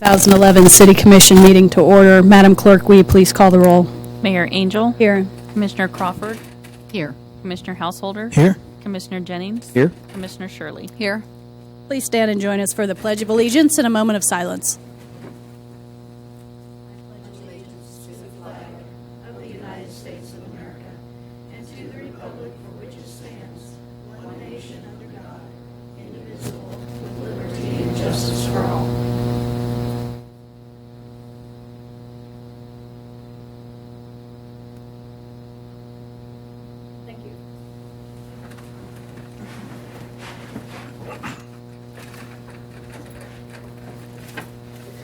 2011 City Commission meeting to order. Madam Clerk, will you please call the roll? Mayor Angel. Here. Commissioner Crawford. Here. Commissioner Householder. Here. Commissioner Jennings. Here. Commissioner Shirley. Here. Please stand and join us for the Pledge of Allegiance and a moment of silence. Justice for all. Thank you.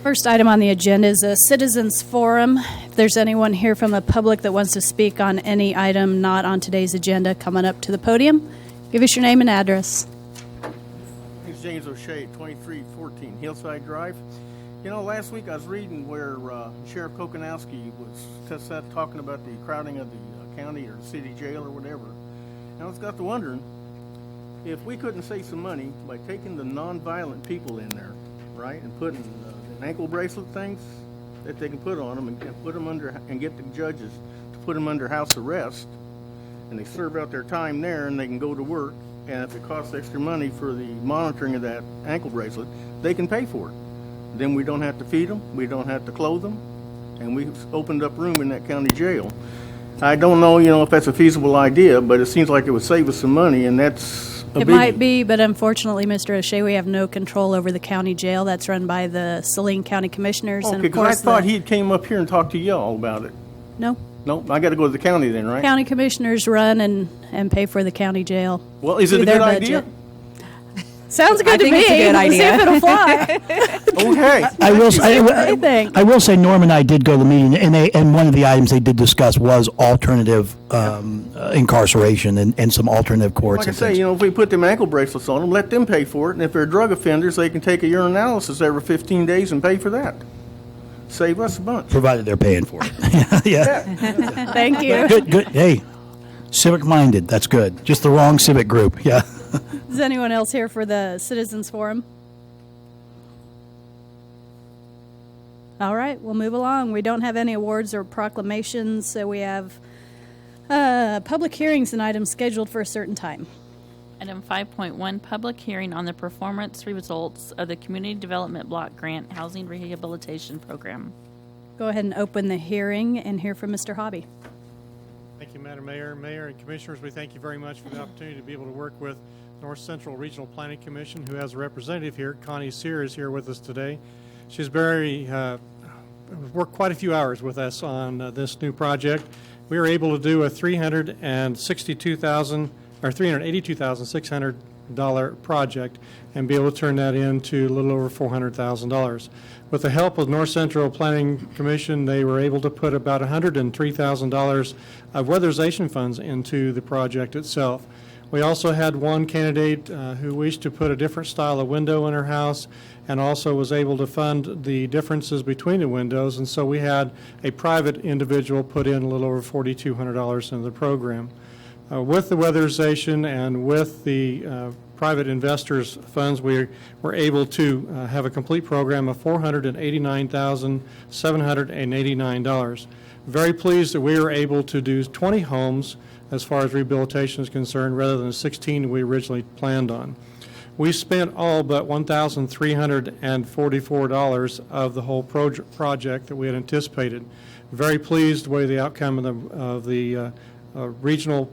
First item on the agenda is a citizens forum. If there's anyone here from the public that wants to speak on any item not on today's agenda, come on up to the podium. Give us your name and address. James O'Shea, 2314 Hillside Drive. You know, last week I was reading where Sheriff Kokonowski was talking about the crowding of the county or city jail or whatever. And I was got to wondering if we couldn't save some money by taking the non-violent people in there, right, and putting ankle bracelet things that they can put on them and put them under and get the judges to put them under house arrest, and they serve out their time there and they can go to work. And if it costs extra money for the monitoring of that ankle bracelet, they can pay for it. Then we don't have to feed them, we don't have to clothe them, and we've opened up room in that county jail. I don't know, if that's a feasible idea, but it seems like it would save us some money, and that's a It biggie. might be, but unfortunately, Mr. O'Shea, we have no control over the county jail. That's run by the Salina County Commissioners. Okay, and of because I course, thought he came up here and talked to y'all about it. No. Nope, I got to go to the county then, right? County commissioners run and pay for the county jail. Well, is it through a their good idea? budget. Sounds good I to think me. it's a good We'll see idea. if it'll fly. Okay. I think. I will say Norm and I did go to the meeting, and one of the items they did discuss was alternative incarceration and some alternative courts. Like I and say, things. if we put them ankle bracelets on them, let them pay for it, and if they're drug offenders, they can take a urinalysis every 15 days and pay for that. Save us a bunch. Provided they're paying for it. Yeah. Thank you. Good. Hey, civic-minded. That's good. Just the wrong civic group. Yeah. Is anyone else here for the Citizens Forum? All right, we'll move along. We don't have any awards or proclamations, so we have public hearings and items scheduled for a certain time. Item 5.1, public hearing on the performance results of the Community Development Block Grant Housing Rehabilitation Program. Go ahead and open the hearing and hear from Mr. Hobby. Thank you, Madam Mayor. Mayor and Commissioners, we thank you very much for the opportunity to be able to work with North Central Regional Planning Commission, who has a representative here. Connie Sear is here with us today. She's worked quite a few hours with us on this new project. We were able to do a $382,600 project and be able to turn that into a little over $400,000. With the help of North Central Planning Commission, they were able to put about $103,000 of weatherization funds into the project itself. We also had one candidate who wished to put a different style of window in her house and also was able to fund the differences between the windows, and so we had a private individual put in a little over $4,200 into the program. With the weatherization and with the private investors' funds, we were able to have a complete program of $489,789. Very pleased that we were able to do 20 homes as far as rehabilitation is concerned, rather than the 16 we originally planned on. We spent all but $1,344 of the whole project that we had anticipated. Very pleased the way the outcome of the regional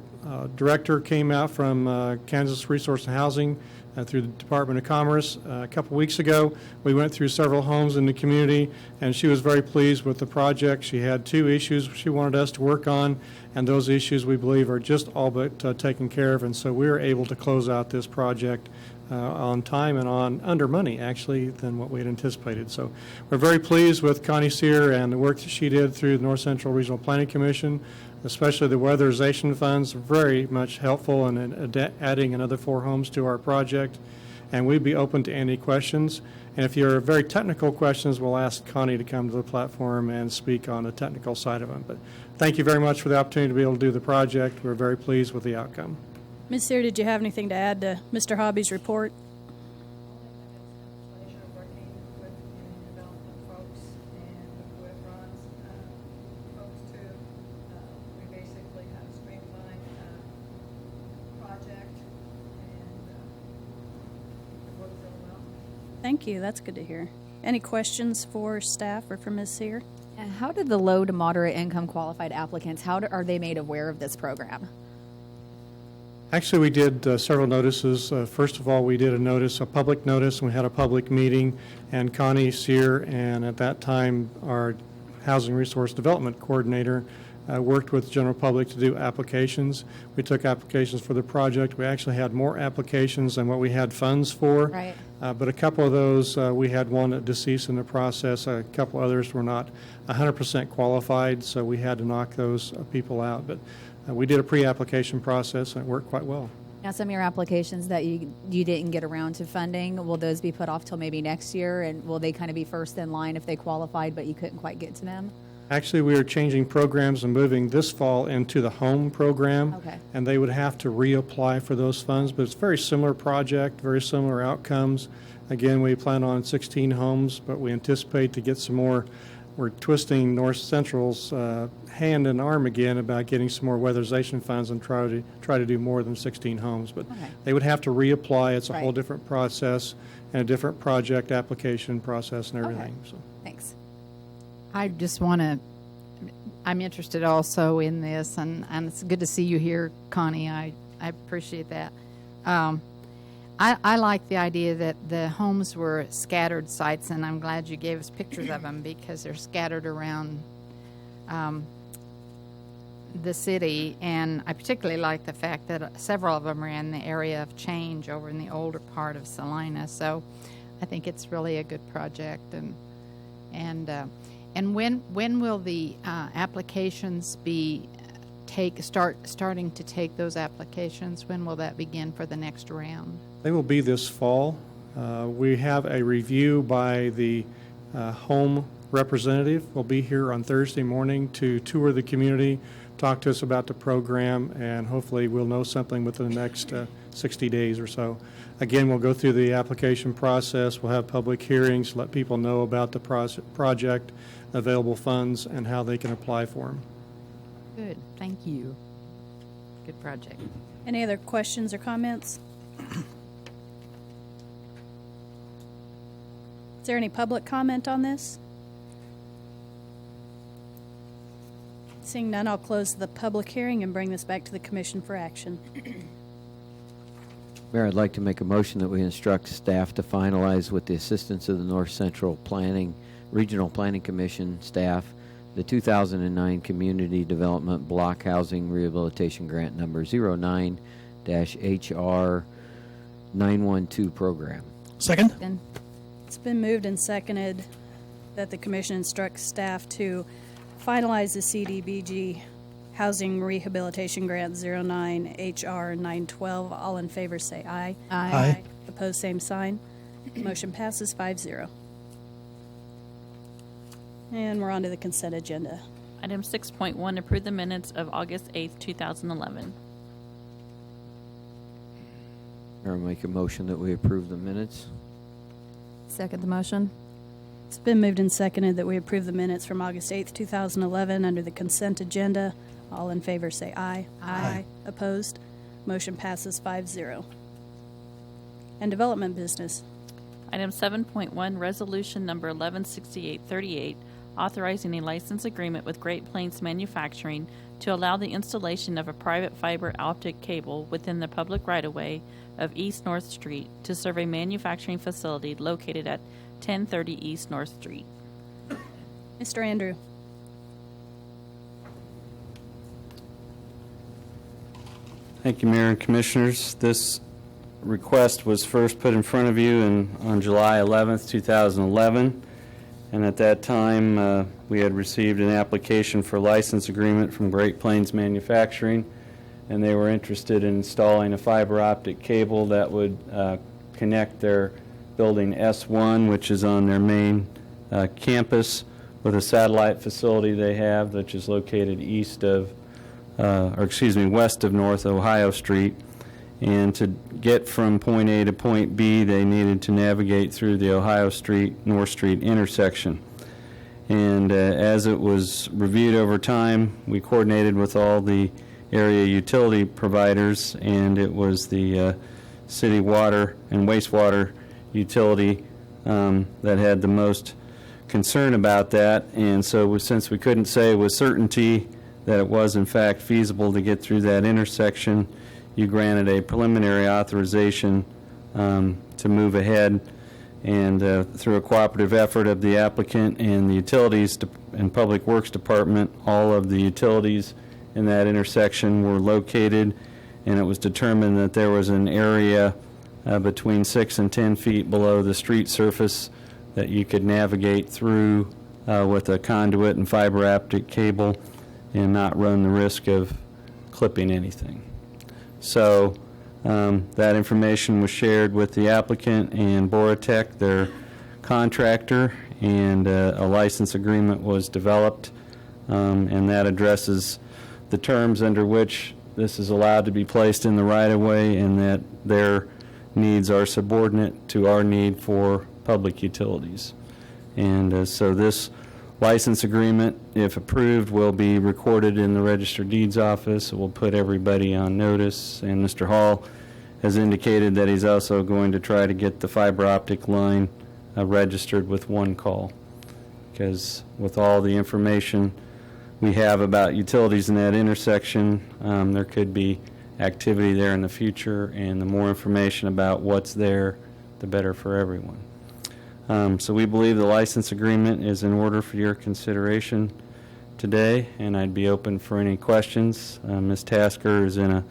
director came out from Kansas Resource and Housing through the Department of Commerce. A couple weeks ago, we went through several homes in the community, and she was very pleased with the project. She had 2 issues she wanted us to work on, and those issues we believe are just all but taken care of, and so we were able to close out this project on time and on under money, actually, than what we had anticipated. So we're very pleased with Connie Sear and the work that she did through the North Central Regional Planning Commission, especially the weatherization funds, very much helpful in adding another 4 homes to our project. And we'd be open to any questions. And if you're very technical questions, we'll ask Connie to come to the platform and speak on the technical side of them. But thank you very much for the opportunity to be able to do the project. We're very pleased with the outcome. Ms. Sear, did you have anything to add to Mr. Hobby's report? Thank you. That's good to hear. Any questions for staff or for Ms. Sear? How did the low to moderate income qualified applicants, are they made aware of this program? Actually, we did several notices. First of all, we did a public notice, and we had a public meeting, and Connie Sear, and at that time, our Housing Resource Development Coordinator, worked with the general public to do applications. We took applications for the project. We actually had more applications than what we had funds for. Right. But a couple of those, we had one deceased in the process. A couple others were not 100% qualified, so we had to knock those people out. But we did a pre-application process, and it worked quite well. Now, some of your applications that you didn't get around to funding, will those be put off till maybe next year? And will they kind of be first in line if they qualified but you couldn't quite get to them? Actually, we are changing programs and moving this fall into the home program. Okay. And they would have to reapply for those funds, but it's a very similar project, very similar outcomes. Again, we plan on 16 homes, but we anticipate to get some more. We're twisting North Central's hand and arm again about getting some more weatherization funds and try to do more than 16 homes. But Okay. they would have to reapply. It's a whole Right. different process and a different project application process and everything. So. Thanks. I just want to, I'm interested also in this, and it's good to see you here, Connie. I appreciate that. I like the idea that the homes were scattered sites, and I'm glad you gave us pictures of them because they're scattered around the city. And I particularly like the fact that several of them are in the area of change over in the older part of Salina. So I think it's really a good project. And when will the applications be starting to take those applications? When will that begin for the next round? They will be this fall. We have a review by the home representative. Will be here on Thursday morning to tour the community, talk to us about the program, and hopefully we'll know something within the next 60 days or so. Again, we'll go through the application process. We'll have public hearings, let people know about the project, available funds, and how they can apply for them. Good, thank you. Good project. Any other questions or comments? Is there any public comment on this? Seeing none, I'll close the public hearing and bring this back to the commission for action. Mayor, I'd like to make a motion that we instruct staff to finalize with the assistance of the North Central Regional Planning Commission staff, the 2009 Community Development Block Housing Rehabilitation Grant number 09-HR 912 program. Second? Then, It's been moved and seconded that the commission instructs staff to finalize the CDBG Housing Rehabilitation Grant 09-HR 912. All in favor say aye. Aye. Opposed, same sign. Motion passes 5-0. And we're on to the consent agenda. Item 6.1, approve the minutes of August 8th, 2011. Mayor, make a motion that we approve the minutes. Second the motion. It's been moved and seconded that we approve the minutes from August 8th, 2011 under the consent agenda. All in favor say aye. Aye. Opposed? Motion passes 5-0. And development business. Item 7.1, resolution number 116838, authorizing a license agreement with Great Plains Manufacturing to allow the installation of a private fiber optic cable within the public right-of-way of East North Street to serve a manufacturing facility located at 1030 East North Street. Mr. Andrew. Thank you, Mayor and Commissioners. This request was first put in front of you on July 11th, 2011, and at that time we had received an application for license agreement from Great Plains Manufacturing, and they were interested in installing a fiber optic cable that would connect their building S1, which is on their main campus, with a satellite facility they have, which is located west of North Ohio Street. And to get from point A to point B, they needed to navigate through the Ohio Street, North Street intersection. And as it was reviewed over time, we coordinated with all the area utility providers, and it was the city water and wastewater utility that had the most concern about that. And so since we couldn't say with certainty that it was in fact feasible to get through that intersection, you granted a preliminary authorization to move ahead. And through a cooperative effort of the applicant and the Utilities and Public Works Department, all of the utilities in that intersection were located, and it was determined that there was an area between 6 and 10 feet below the street surface that you could navigate through with a conduit and fiber optic cable and not run the risk of clipping anything. So that information was shared with the applicant and Boratech, their contractor, and a license agreement was developed, and that addresses the terms under which this is allowed to be placed in the right-of-way, and that their needs are subordinate to our need for public utilities. And so this license agreement, if approved, will be recorded in the Register of Deeds office. It will put everybody on notice, and Mr. Hall has indicated that he's also going to try to get the fiber optic line registered with one call, because with all the information we have about utilities in that intersection, there could be activity there in the future, and the more information about what's there, the better for everyone. So we believe the license agreement is in order for your consideration today, and I'd be open for any questions. Ms. Tasker is in a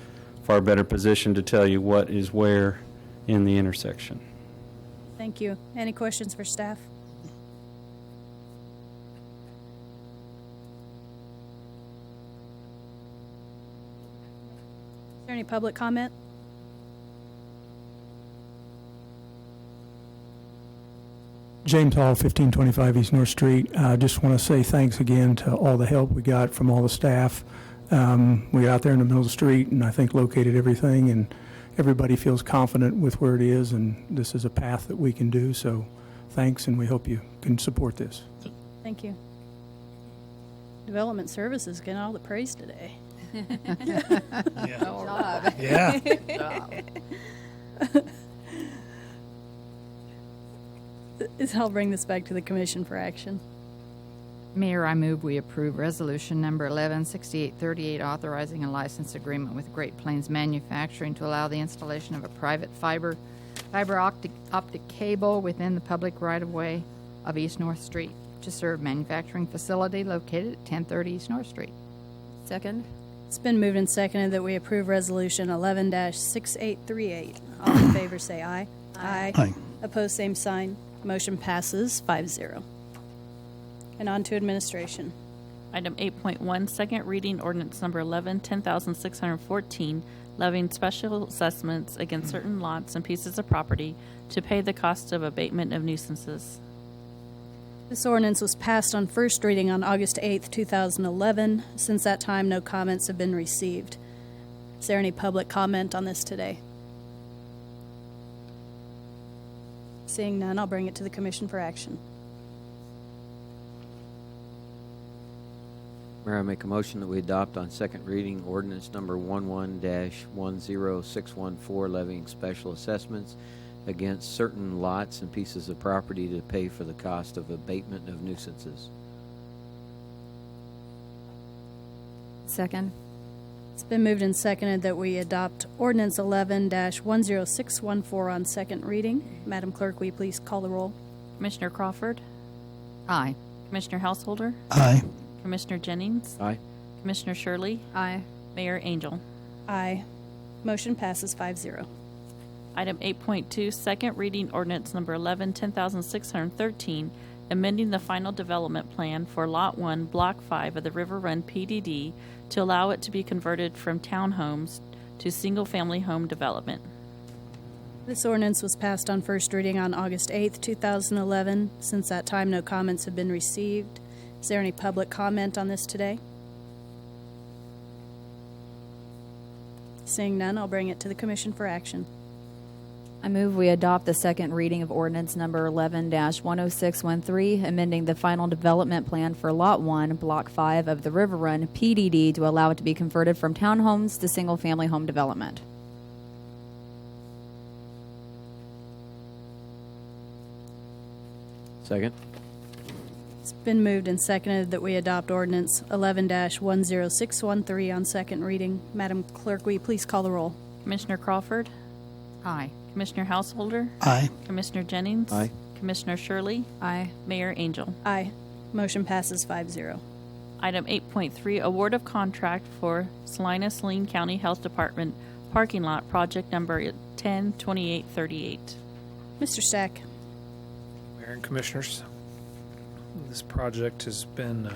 far better position to tell you what is where in the intersection. Thank you. Any questions for staff? Is there any public comment? James Hall, 1525 East North Street. I just want to say thanks again to all the help we got from all the staff. We got out there in the middle of the street and I think located everything, and everybody feels confident with where it is, and this is a path that we can do. So thanks, and we hope you can support this. Thank you. Development Services getting all the praise today. Yeah. I'll bring this back to the commission for action. Mayor, I move we approve resolution number 116838, authorizing a license agreement with Great Plains Manufacturing to allow the installation of a private fiber optic cable within the public right-of-way of East North Street to serve manufacturing facility located at 1030 East North Street. Second. It's been moved and seconded that we approve resolution 11-6838. All in favor say aye. Aye. Aye. Opposed, same sign. Motion passes 5-0. And on to administration. Item 8.1, second reading ordinance number 10,614, levying special assessments against certain lots and pieces of property to pay the cost of abatement of nuisances. This ordinance was passed on first reading on August 8th, 2011. Since that time, no comments have been received. Is there any public comment on this today? Seeing none, I'll bring it to the commission for action. Mayor, I make a motion that we adopt on second reading ordinance number 11-10614, levying special assessments against certain lots and pieces of property to pay for the cost of abatement of nuisances. Second. It's been moved and seconded that we adopt ordinance 11-10614 on second reading. Madam Clerk, will you please call the roll? Commissioner Crawford, Aye. Commissioner Householder, Aye. Commissioner Jennings, Aye. Commissioner Shirley, Aye. Mayor Angel. Aye. Motion passes 5-0. Item 8.2, second reading ordinance number 10,613, amending the final development plan for Lot 1, Block 5 of the River Run PDD to allow it to be converted from townhomes to single-family home development. This ordinance was passed on first reading on August 8th, 2011. Since that time, no comments have been received. Is there any public comment on this today? Seeing none, I'll bring it to the commission for action. I move we adopt the second reading of ordinance number 11-10613, amending the final development plan for Lot 1, Block 5 of the River Run PDD to allow it to be converted from townhomes to single-family home development. Second. It's been moved and seconded that we adopt ordinance 11-10613 on second reading. Madam Clerk, will you please call the roll? Commissioner Crawford, Aye. Commissioner Householder, Aye. Commissioner Jennings. Aye. Commissioner Shirley, Aye. Mayor Angel. Aye. Motion passes 5-0. Item 8.3, award of contract for Salina County Health Department parking lot project number 102838. Mr. Stack. Mayor and Commissioners, this project has been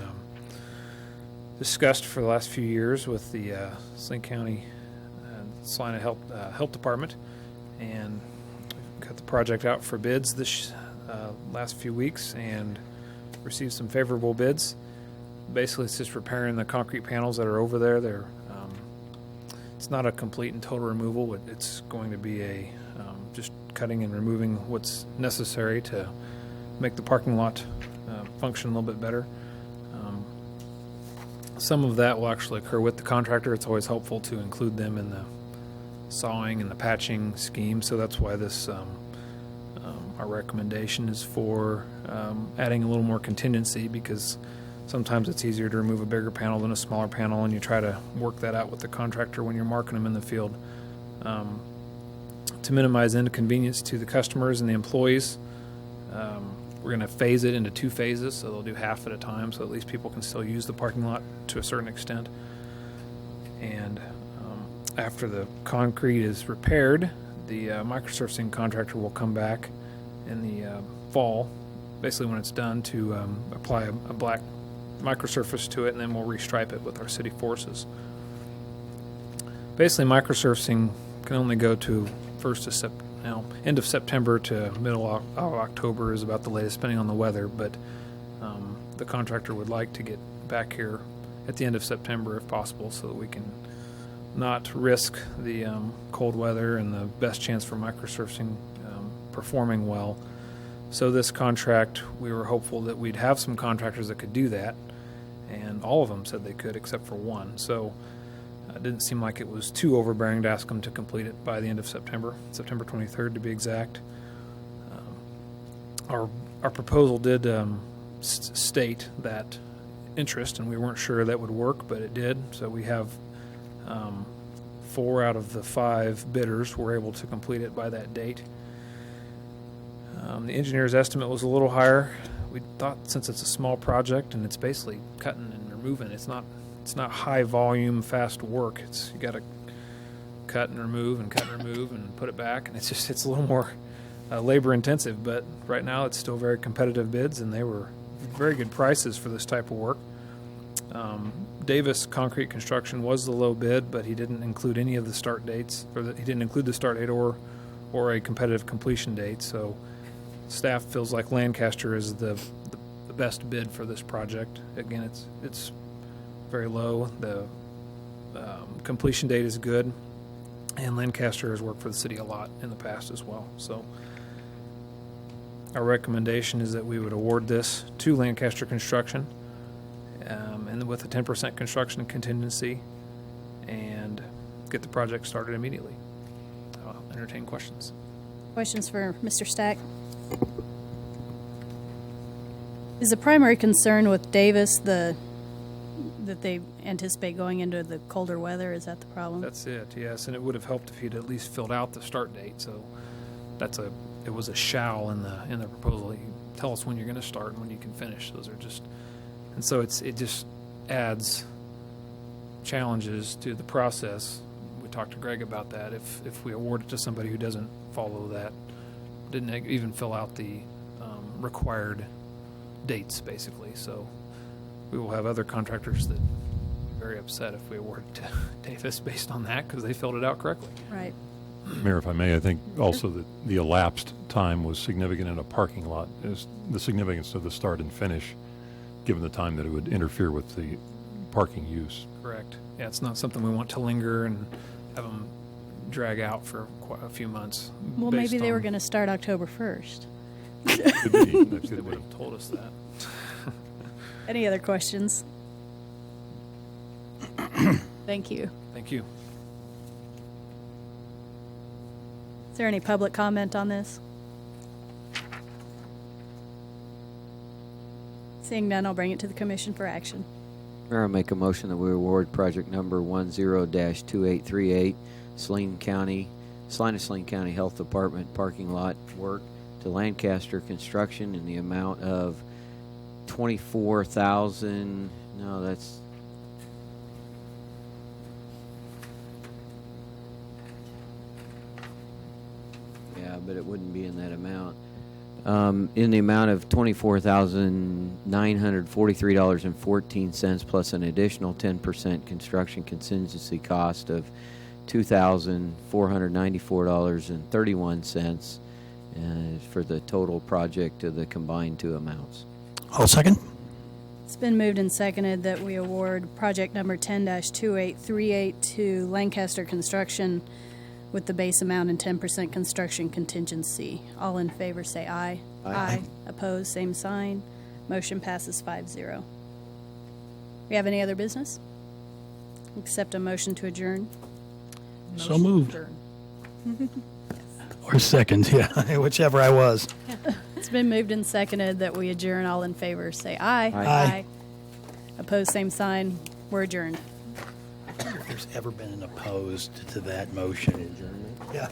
discussed for the last few years with the Salina County Salina Health Department, and we've got the project out for bids this last few weeks and received some favorable bids. Basically, it's just repairing the concrete panels that are over there. It's not a complete and total removal. It's going to be a just cutting and removing what's necessary to make the parking lot function a little bit better. Some of that will actually occur with the contractor. It's always helpful to include them in the sawing and the patching scheme, so that's why this our recommendation is for adding a little more contingency, because sometimes it's easier to remove a bigger panel than a smaller panel, and you try to work that out with the contractor when you're marking them in the field. To minimize inconvenience to the customers and the employees, we're going to phase it into 2 phases, so they'll do half at a time, so at least people can still use the parking lot to a certain extent. And after the concrete is repaired, the microsurfacing contractor will come back in the fall, basically when it's done, to apply a black microsurface to it, and then we'll restripe it with our city forces. Basically, microsurfacing can only go to end of September to middle of October is about the latest, depending on the weather, but the contractor would like to get back here at the end of September if possible, so that we can not risk the cold weather and the best chance for microsurfacing performing well. So this contract, we were hopeful that we'd have some contractors that could do that, and all of them said they could except for one. So it didn't seem like it was too overbearing to ask them to complete it by the end of September 23rd to be exact. Our proposal did state that interest, and we weren't sure that would work, but it did. So we have 4 out of the 5 bidders were able to complete it by that date. The engineer's estimate was a little higher. We thought, since it's a small project and it's basically cutting and removing, it's not high volume, fast work. You got to cut and remove and put it back, and it's a little more labor intensive. But right now, it's still very competitive bids, and they were very good prices for this type of work. Davis Concrete Construction was the low bid, but he didn't include any of the start dates, he didn't include the start date or a competitive completion date. So staff feels like Lancaster is the best bid for this project. Again, it's very low. The completion date is good, and Lancaster has worked for the city a lot in the past as well. So our recommendation is that we would award this to Lancaster Construction, and with a 10% construction contingency, and get the project started immediately. I'll entertain questions. Questions for Mr. Stack? Is the primary concern with Davis that they anticipate going into the colder weather? Is that the problem? That's it, yes, and it would have helped if he'd at least filled out the start date. So it was a shall in the proposal. You tell us when you're going to start and when you can finish. Those are just, and so it just adds challenges to the process. We talked to Greg about that. If we award it to somebody who doesn't follow that, didn't even fill out the required dates, basically. So we will have other contractors that are very upset if we award it to Davis based on that, because they filled it out correctly. Right. Mayor, if I may, I think also that the elapsed time was significant in a parking lot, is the significance of the start and finish, given the time that it would interfere with the parking use. Correct. Yeah, it's not something we want to linger and have them drag out for quite a few months. Well, maybe they were going to start October 1st. Could be. They would have told us that. Any other questions? Thank you. Thank you. Is there any public comment on this? Seeing none, I'll bring it to the commission for action. Mayor, I'll make a motion that we award project number 10-2838, Salina County Health Department parking lot work to Lancaster Construction in the amount of $24,000. No, that's. Yeah, but it wouldn't be in that amount. In the amount of $24,943.14 plus an additional 10% construction contingency cost of $2,494.31 for the total project of the combined two amounts. I'll second. It's been moved and seconded that we award project number 10-2838 to Lancaster Construction with the base amount and 10% construction contingency. All in favor say aye. Aye. Opposed, same sign. Motion passes 5-0. We have any other business? Accept a motion to adjourn. So moved. Or second, yeah, whichever I was. It's been moved and seconded that we adjourn. All in favor say aye. Aye. Opposed, same sign. We're adjourned. If there's ever been an opposed to that motion. Yeah.